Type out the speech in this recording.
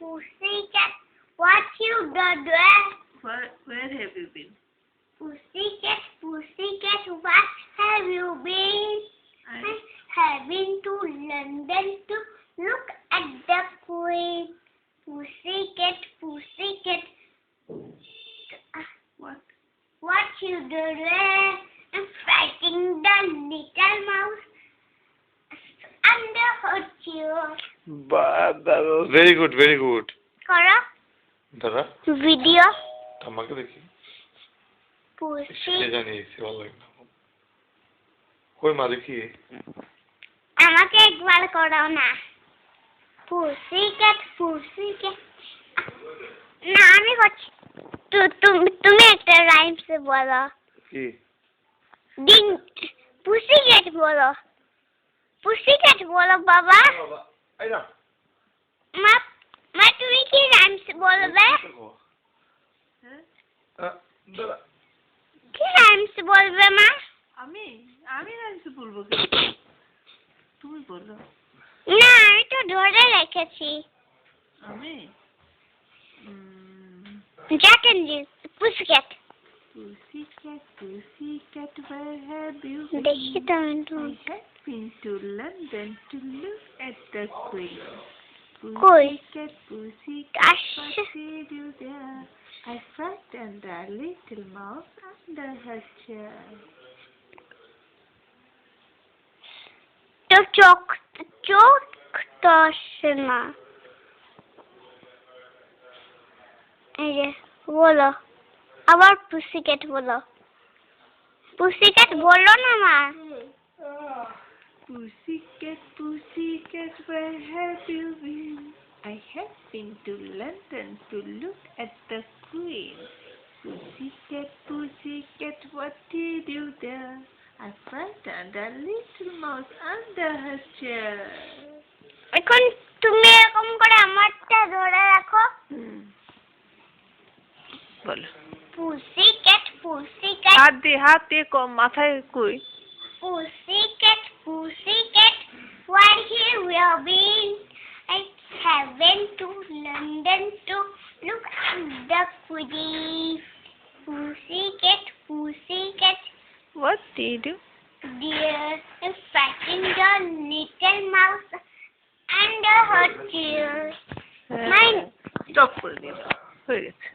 Pussycat, what you done there? Where have you been? Pussycat, pussycat, what have you been? I have been to London to look at the Queen. Pussycat, pussycat, what you do there? I'm fighting the little mouse under her chair. Very good, very good. Kara? Dada? Video? Thamma ke dekhi. Pussy. ये जानी इसी वाला एक नाम। कोई माँ देखी है? আমাকে একবার করাও না। Pussycat, pussycat. না আমি করছি। তুমি একটা রাইমস বলো। কি? ডিং পুসিক্যাট বলো। পুসিক্যাট বলো বাবা। এই না। মা তুমি কি রাইমস বলবে? হ্যাঁ? দাদা। কি রাইমস বলবে মা? আমি রাইমস বলবো। তুমি বলো। না আমি তো ধরে রেখেছি। আমি Jack and Jill, Pussycat. Pussycat, pussycat, where have you been? দেখি তো I had been to London to look at the Queen. কই? Pussycat, pussycat, us what did you there? I frightened a little mouse under her chair. তো চোখ তো আসে না। এই যে বলো আবার পুসিক্যাট বলো। পুসিক্যাট বলো না মা। Pussycat, pussycat, where have you been? I have been to London to look at the Queen. Pussycat, pussycat, what did you there? I frightened a little mouse under her chair. এখন তুমি এরকম করে আমারটা ধরে রাখো। বলো। পুসিক্যাট, পুসিক্যাট। হাত দিয়ে কম মাথায় কই। Pussycat, pussycat, where have you been? I have been to London to look at the Queen. Pussycat, pussycat, What did you? dear, I'm fighting the little mouse under her chair. Mine. Stop করে দিও। হয়ে গেছে।